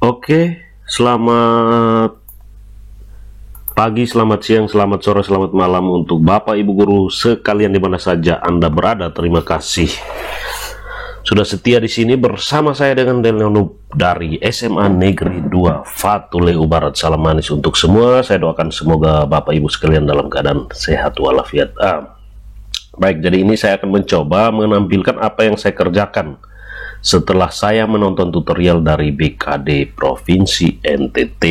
Oke, selamat pagi, selamat siang, selamat sore, selamat malam untuk Bapak Ibu Guru sekalian di mana saja Anda berada. Terima kasih sudah setia di sini bersama saya dengan Delionub dari SMA Negeri 2 Fatuleu Barat. Salam manis untuk semua. Saya doakan semoga Bapak Ibu sekalian dalam keadaan sehat walafiat. Baik, jadi ini saya akan mencoba menampilkan apa yang saya kerjakan setelah saya menonton tutorial dari BKD Provinsi NTT.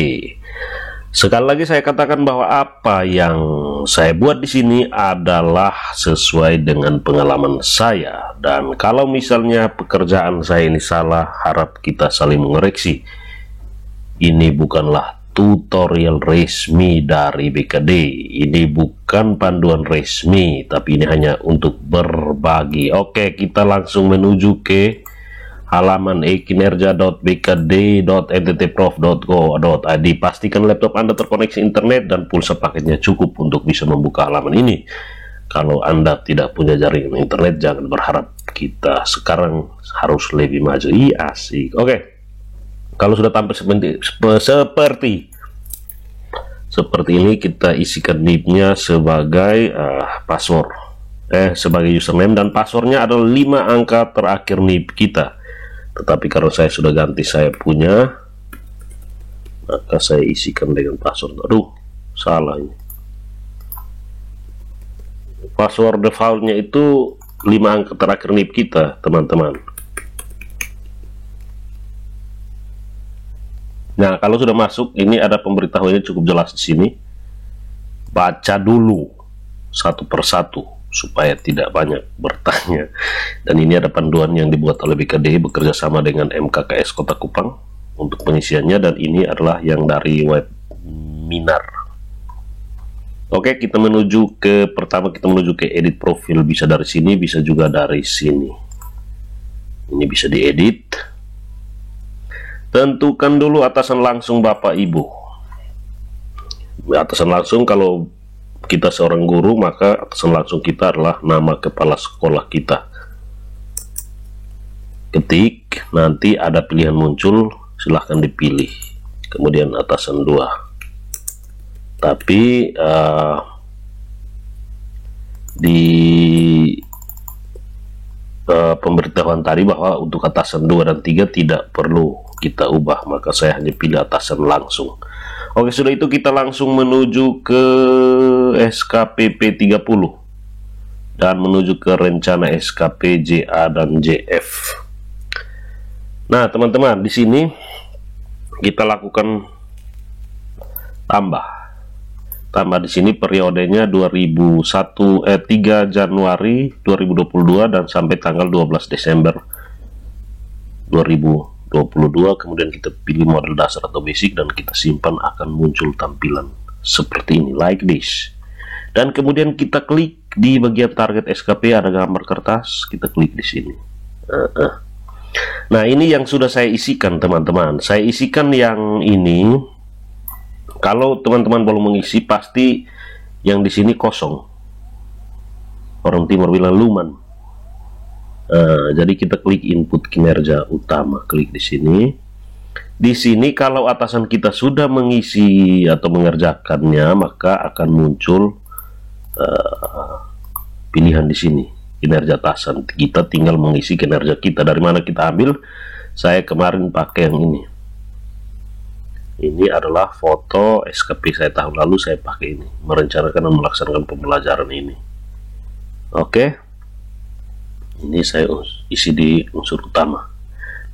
Sekali lagi saya katakan bahwa apa yang saya buat di sini adalah sesuai dengan pengalaman saya, dan kalau misalnya pekerjaan saya ini salah, harap kita saling mengoreksi. Ini bukanlah tutorial resmi dari BKD, ini bukan panduan resmi, tapi ini hanya untuk berbagi. Oke, kita langsung menuju ke halaman e-kinerja.bkd.nttprof.go.id. Pastikan laptop Anda terkoneksi internet dan pulsa paketnya cukup untuk bisa membuka halaman ini. Kalau Anda tidak punya jaringan internet, jangan berharap kita sekarang harus lebih maju. Asik. Oke, kalau sudah tampil seperti ini, kita isikan NIP-nya sebagai password, sebagai username, dan passwordnya adalah 5 angka terakhir NIP kita. Tetapi kalau saya sudah ganti saya punya, maka saya isikan dengan password. Aduh, salah ini. Password defaultnya itu 5 angka terakhir NIP kita, teman-teman. Nah, kalau sudah masuk, ini ada pemberitahuannya cukup jelas di sini. Baca dulu satu persatu supaya tidak banyak bertanya. Dan ini ada panduan yang dibuat oleh BKD bekerja sama dengan MKKS Kota Kupang untuk pengisiannya, dan ini adalah yang dari webinar. Oke, kita menuju ke pertama, kita menuju ke edit profil. Bisa dari sini, bisa juga dari sini. Ini bisa diedit. Tentukan dulu atasan langsung Bapak Ibu. Atasan langsung, kalau kita seorang guru, maka atasan langsung kita adalah nama kepala sekolah kita. Ketik, nanti ada pilihan muncul, silahkan dipilih. Kemudian atasan 2. Tapi di pemberitahuan tadi bahwa untuk atasan 2 dan 3 tidak perlu kita ubah, maka saya hanya pilih atasan langsung. Oke, sudah itu kita langsung menuju ke SKPP 30 dan menuju ke rencana SKP JA dan JF. Nah, teman-teman, di sini kita lakukan tambah di sini periodenya 3 Januari 2022 dan sampai tanggal 12 Desember 2022. Kemudian kita pilih model dasar atau basic dan kita simpan, akan muncul tampilan seperti ini, like this. Dan kemudian kita klik di bagian target SKP, ada gambar kertas, kita klik di sini. Nah, ini yang sudah saya isikan, teman-teman. Saya isikan yang ini. Kalau teman-teman belum mengisi, pasti yang di sini kosong. Orang timur bilang luman. Jadi kita klik input kinerja utama, klik di sini. Di sini kalau atasan kita sudah mengisi atau mengerjakannya, maka akan muncul pilihan di sini, kinerja atasan. Kita tinggal mengisi kinerja kita. Dari mana kita ambil? Saya kemarin pakai yang ini. Ini adalah foto SKP saya tahun lalu, saya pakai ini, merencanakan dan melaksanakan pembelajaran ini. Oke. Ini saya isi di unsur utama.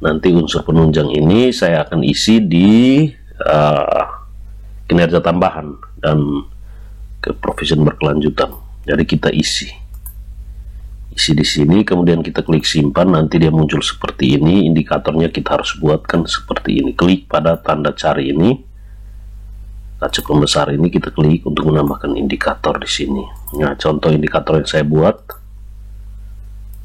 Nanti unsur penunjang ini saya akan isi di kinerja tambahan dan ke provision berkelanjutan. Jadi kita isi di sini, kemudian kita klik simpan. Nanti dia muncul seperti ini. Indikatornya kita harus buatkan seperti ini. Klik pada tanda cari ini, kaca pembesar ini, kita klik untuk menambahkan indikator di sini. Nah, contoh indikator yang saya buat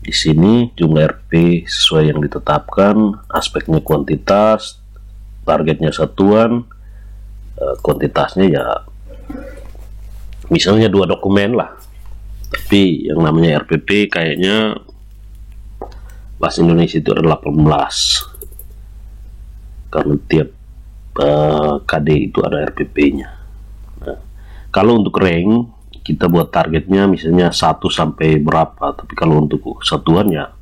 di sini, jumlah RP sesuai yang ditetapkan, aspeknya kuantitas, targetnya satuan, kuantitasnya ya misalnya 2 dokumen lah. Tapi yang namanya RPP kayaknya bahasa Indonesia itu ada 18, karena tiap KD itu ada RPP-nya. Nah, kalau untuk rank kita buat targetnya misalnya 1 sampai berapa, tapi kalau untuk satuannya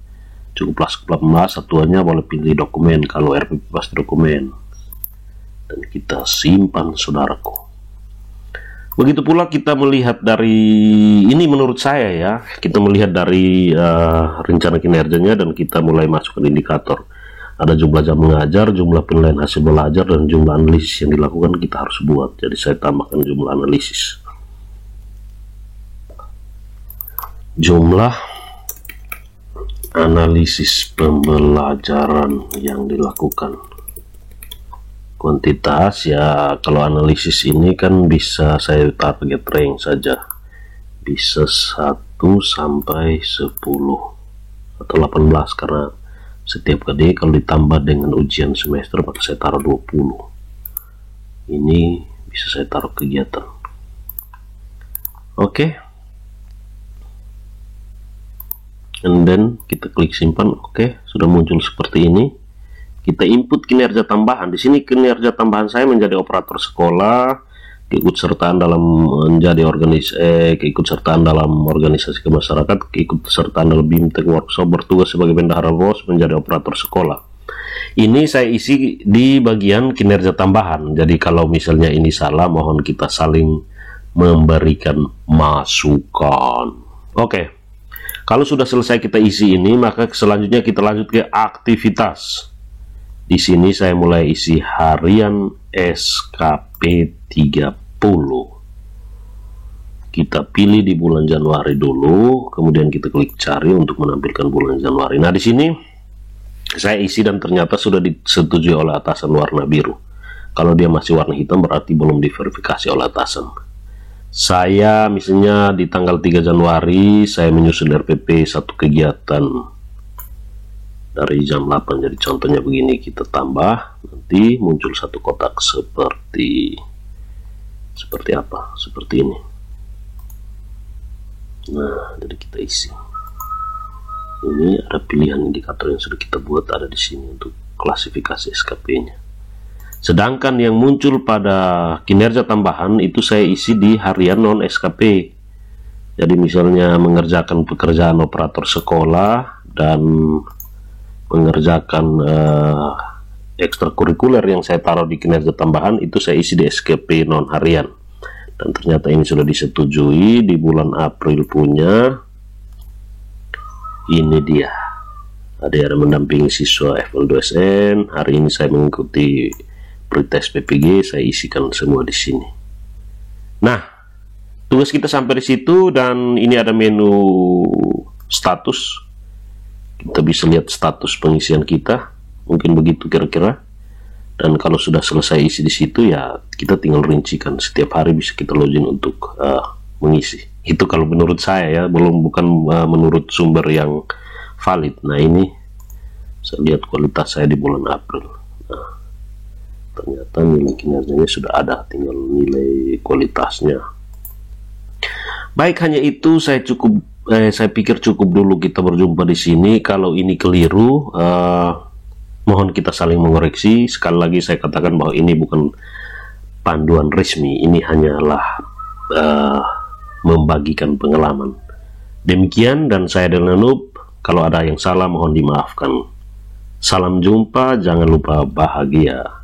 cukuplah 18, satuannya boleh pilih dokumen, kalau RPP pasti dokumen, dan kita simpan saudaraku. Begitu pula kita melihat dari ini, menurut saya ya, kita melihat dari rencana kinerjanya, dan kita mulai masuk ke indikator. Ada jumlah jam mengajar, jumlah penilaian hasil belajar, dan jumlah analisis yang dilakukan kita harus buat. Jadi saya tambahkan jumlah analisis. Jumlah analisis pembelajaran yang dilakukan. Kuantitas ya, kalau analisis ini kan bisa saya target rank saja, bisa 1 sampai 10 atau 18, karena setiap KD kalau ditambah dengan ujian semester maka saya taruh 20. Ini bisa saya taruh kegiatan. Oke. And then kita klik simpan. Oke, sudah muncul seperti ini. Kita input kinerja tambahan. Di sini kinerja tambahan saya menjadi operator sekolah, keikutsertaan dalam menjadi keikutsertaan dalam organisasi kemasyarakatan, keikutsertaan dalam BIMTEK workshop, bertugas sebagai bendahara BOS, menjadi operator sekolah. Ini saya isi di bagian kinerja tambahan. Jadi kalau misalnya ini salah, mohon kita saling memberikan masukan. Oke. Kalau sudah selesai kita isi ini, maka selanjutnya kita lanjut ke aktivitas. Di sini saya mulai isi harian SKP 30. Kita pilih di bulan Januari dulu, kemudian kita klik cari untuk menampilkan bulan Januari. Nah, di sini saya isi dan ternyata sudah disetujui oleh atasan warna biru. Kalau dia masih warna hitam berarti belum diverifikasi oleh atasan. Saya misalnya di tanggal 3 Januari saya menyusun RPP satu kegiatan dari jam 8, jadi contohnya begini, kita tambah, nanti muncul satu kotak seperti apa, seperti ini. Nah, jadi kita isi. Ini ada pilihan indikator yang sudah kita buat, ada di sini untuk klasifikasi SKP-nya. Sedangkan yang muncul pada kinerja tambahan itu saya isi di harian non SKP. Jadi misalnya mengerjakan pekerjaan operator sekolah dan mengerjakan ekstrakurikuler yang saya taruh di kinerja tambahan, itu saya isi di SKP non harian. Dan ternyata ini sudah disetujui di bulan April punya. Ini dia. Ada yang mendampingi siswa level 2SN. Hari ini saya mengikuti pretest PPG, saya isikan semua di sini. Nah, tugas kita sampai di situ, dan ini ada menu status. Kita bisa lihat status pengisian kita, mungkin begitu kira-kira. Dan kalau sudah selesai isi di situ, ya kita tinggal rincikan. Setiap hari bisa kita login untuk mengisi. Itu kalau menurut saya ya, bukan menurut sumber yang valid. Nah, ini saya lihat kualitas saya di bulan April. Nah, ternyata nilai kinerjanya sudah ada, tinggal nilai kualitasnya. Baik, hanya itu saya pikir cukup dulu kita berjumpa di sini. Kalau ini keliru, mohon kita saling mengoreksi. Sekali lagi saya katakan bahwa ini bukan panduan resmi, ini hanyalah membagikan pengalaman. Demikian, dan saya Delna Noob. Kalau ada yang salah mohon dimaafkan. Salam jumpa, jangan lupa bahagia.